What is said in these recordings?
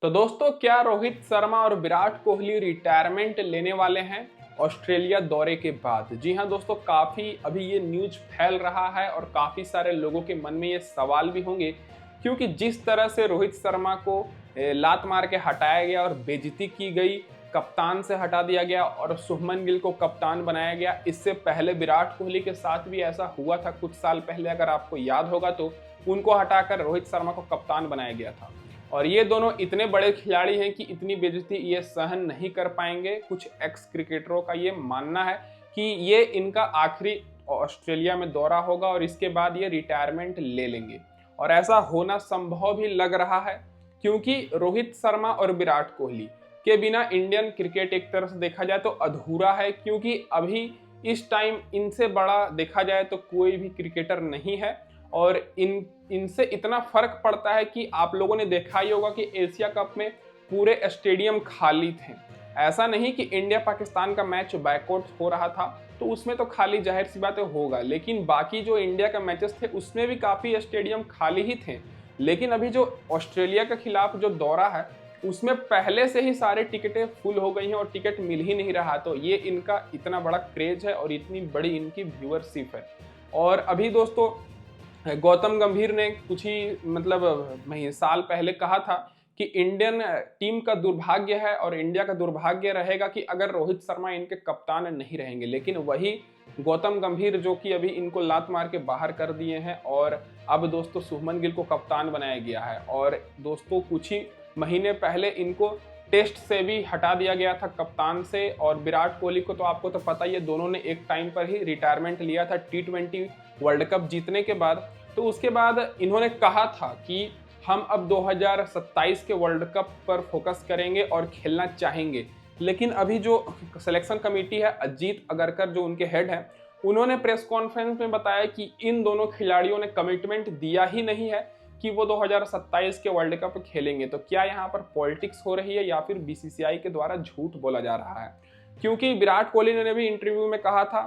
तो दोस्तों, क्या रोहित शर्मा और विराट कोहली रिटायरमेंट लेने वाले हैं ऑस्ट्रेलिया दौरे के बाद? जी हां दोस्तों, काफी अभी ये न्यूज फैल रहा है और काफी सारे लोगों के मन में ये सवाल भी होंगे, क्योंकि जिस तरह से रोहित शर्मा को लात मार के हटाया गया और बेइज्जती की गई, कप्तान से हटा दिया गया और शुभमन गिल को कप्तान बनाया गया। इससे पहले विराट कोहली के साथ भी ऐसा हुआ था कुछ साल पहले, अगर आपको याद होगा तो उनको हटाकर रोहित शर्मा को कप्तान बनाया गया था। और ये दोनों इतने बड़े खिलाड़ी हैं कि इतनी बेइज्जती ये सहन नहीं कर पाएंगे। कुछ एक्स क्रिकेटरों का ये मानना है कि ये इनका आखिरी ऑस्ट्रेलिया में दौरा होगा और इसके बाद ये रिटायरमेंट ले लेंगे। और ऐसा होना संभव भी लग रहा है, क्योंकि रोहित शर्मा और विराट कोहली के बिना इंडियन क्रिकेट एक तरह से देखा जाए तो अधूरा है, क्योंकि अभी इस टाइम इनसे बड़ा देखा जाए तो कोई भी क्रिकेटर नहीं है। और इनसे इतना फर्क पड़ता है कि आप लोगों ने देखा ही होगा कि एशिया कप में पूरे स्टेडियम खाली थे। ऐसा नहीं कि इंडिया पाकिस्तान का मैच बैकआउट हो रहा था तो उसमें तो खाली जाहिर सी बातें होगा, लेकिन बाकी जो इंडिया के मैचेस थे उसमें भी काफ़ी स्टेडियम खाली ही थे। लेकिन अभी जो ऑस्ट्रेलिया के खिलाफ जो दौरा है उसमें पहले से ही सारे टिकटें फुल हो गई हैं और टिकट मिल ही नहीं रहा। तो ये इनका इतना बड़ा क्रेज है और इतनी बड़ी इनकी व्यूअरशिप है। और अभी दोस्तों, गौतम गंभीर ने कुछ ही साल पहले कहा था कि इंडियन टीम का दुर्भाग्य है और इंडिया का दुर्भाग्य रहेगा कि अगर रोहित शर्मा इनके कप्तान नहीं रहेंगे। लेकिन वही गौतम गंभीर जो कि अभी इनको लात मार के बाहर कर दिए हैं और अब दोस्तों शुभमन गिल को कप्तान बनाया गया है। और दोस्तों, कुछ ही महीने पहले इनको टेस्ट से भी हटा दिया गया था, कप्तान से। और विराट कोहली को तो आपको तो पता ही है, दोनों ने एक टाइम पर ही रिटायरमेंट लिया था T20 वर्ल्ड कप जीतने के बाद। तो उसके बाद इन्होंने कहा था कि हम अब 2027 के वर्ल्ड कप पर फोकस करेंगे और खेलना चाहेंगे। लेकिन अभी जो सिलेक्शन कमेटी है, अजीत अगरकर जो उनके हेड हैं, उन्होंने प्रेस कॉन्फ्रेंस में बताया कि इन दोनों खिलाड़ियों ने कमिटमेंट दिया ही नहीं है कि वो 2027 के वर्ल्ड कप खेलेंगे। तो क्या यहाँ पर पॉलिटिक्स हो रही है या फिर बीसीसीआई के द्वारा झूठ बोला जा रहा है? क्योंकि विराट कोहली ने भी इंटरव्यू में कहा था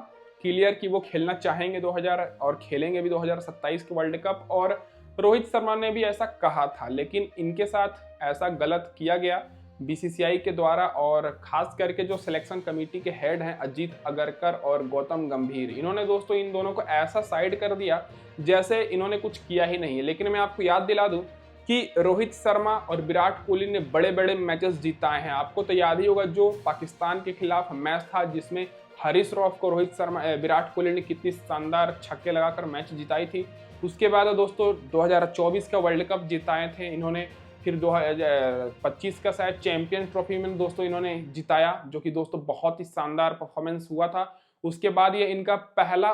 क्लियर कि वो खेलना चाहेंगे 2000 और खेलेंगे भी 2027 के वर्ल्ड कप। और रोहित शर्मा ने भी ऐसा कहा था, लेकिन इनके साथ ऐसा गलत किया गया बीसीसीआई के द्वारा। और खास करके जो सिलेक्शन कमेटी के हेड हैं अजीत अगरकर और गौतम गंभीर, इन्होंने दोस्तों इन दोनों को ऐसा साइड कर दिया जैसे इन्होंने कुछ किया ही नहीं है। लेकिन मैं आपको याद दिला दूं कि रोहित शर्मा और विराट कोहली ने बड़े बड़े मैचेस जिताए हैं। आपको तो याद ही होगा जो पाकिस्तान के खिलाफ मैच था जिसमें हरीश रॉफ को विराट कोहली ने कितनी शानदार छक्के लगाकर मैच जिताई थी। उसके बाद दोस्तों 2024 का वर्ल्ड कप जिताए थे इन्होंने। फिर 2025 का शायद चैंपियंस ट्रॉफी में दोस्तों इन्होंने जिताया, जो कि दोस्तों बहुत ही शानदार परफॉर्मेंस हुआ था। उसके बाद ये इनका पहला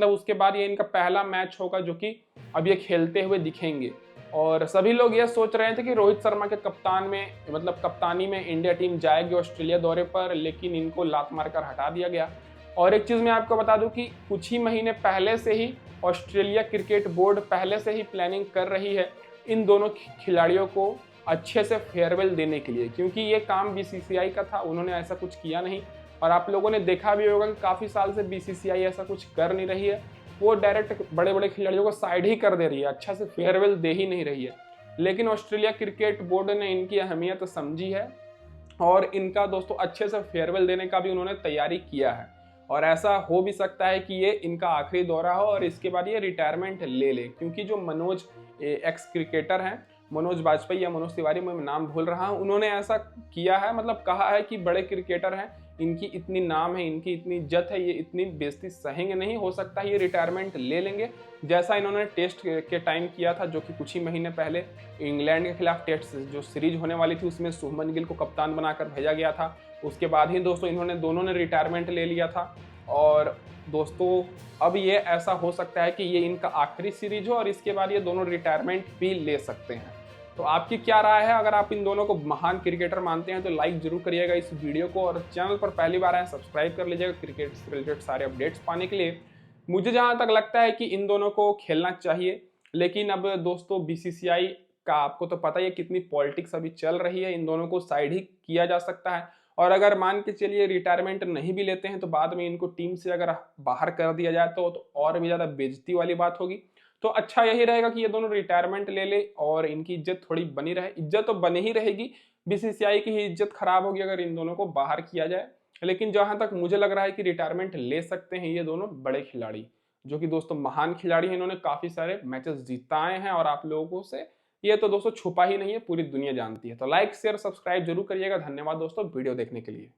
उसके बाद ये इनका पहला मैच होगा जो कि अब ये खेलते हुए दिखेंगे। और सभी लोग ये सोच रहे थे कि रोहित शर्मा के कप्तानी में इंडिया टीम जाएगी ऑस्ट्रेलिया दौरे पर, लेकिन इनको लात मारकर हटा दिया गया। और एक चीज़ मैं आपको बता दूं कि कुछ ही महीने पहले से ही ऑस्ट्रेलिया क्रिकेट बोर्ड पहले से ही प्लानिंग कर रही है इन दोनों खिलाड़ियों को अच्छे से फेयरवेल देने के लिए, क्योंकि ये काम बीसीसीआई का था, उन्होंने ऐसा कुछ किया नहीं। और आप लोगों ने देखा भी होगा कि काफ़ी साल से बीसीसीआई ऐसा कुछ कर नहीं रही है, वो डायरेक्ट बड़े बड़े खिलाड़ियों को साइड ही कर दे रही है, अच्छा से फेयरवेल दे ही नहीं रही है। लेकिन ऑस्ट्रेलिया क्रिकेट बोर्ड ने इनकी अहमियत समझी है और इनका दोस्तों अच्छे से फेयरवेल देने का भी उन्होंने तैयारी किया है। और ऐसा हो भी सकता है कि ये इनका आखिरी दौरा हो और इसके बाद ये रिटायरमेंट ले ले, क्योंकि जो मनोज एक्स क्रिकेटर हैं, मनोज बाजपेयी या मनोज तिवारी, मैं नाम भूल रहा हूँ, उन्होंने ऐसा किया है, कहा है कि बड़े क्रिकेटर हैं, इनकी इतनी नाम है, इनकी इतनी इज्जत है, ये इतनी बेइज्जती सहेंगे नहीं, हो सकता है ये रिटायरमेंट ले लेंगे, जैसा इन्होंने टेस्ट के टाइम किया था, जो कि कुछ ही महीने पहले इंग्लैंड के खिलाफ टेस्ट जो सीरीज होने वाली थी उसमें शुभमन गिल को कप्तान बनाकर भेजा गया था। उसके बाद ही दोस्तों दोनों ने रिटायरमेंट ले लिया था। और दोस्तों अब ये ऐसा हो सकता है कि ये इनका आखिरी सीरीज हो और इसके बाद ये दोनों रिटायरमेंट भी ले सकते हैं। तो आपकी क्या राय है? अगर आप इन दोनों को महान क्रिकेटर मानते हैं तो लाइक जरूर करिएगा इस वीडियो को, और चैनल पर पहली बार आए सब्सक्राइब कर लीजिएगा क्रिकेट से रिलेटेड सारे अपडेट्स पाने के लिए। मुझे जहां तक लगता है कि इन दोनों को खेलना चाहिए, लेकिन अब दोस्तों बीसीसीआई का आपको तो पता ही है कितनी पॉलिटिक्स अभी चल रही है, इन दोनों को साइड ही किया जा सकता है। और अगर मान के चलिए रिटायरमेंट नहीं भी लेते हैं तो बाद में इनको टीम से अगर बाहर कर दिया जाए तो और भी ज़्यादा बेइज्जती वाली बात होगी। तो अच्छा यही रहेगा कि ये दोनों रिटायरमेंट ले ले और इनकी इज्जत थोड़ी बनी रहे। इज्जत तो बनी ही रहेगी, बीसीसीआई की ही इज्जत खराब होगी अगर इन दोनों को बाहर किया जाए। लेकिन जहां तक मुझे लग रहा है कि रिटायरमेंट ले सकते हैं ये दोनों बड़े खिलाड़ी, जो कि दोस्तों महान खिलाड़ी हैं, इन्होंने काफी सारे मैचेस जिताए हैं और आप लोगों से ये तो दोस्तों छुपा ही नहीं है, पूरी दुनिया जानती है। तो लाइक शेयर सब्सक्राइब जरूर करिएगा। धन्यवाद दोस्तों वीडियो देखने के लिए।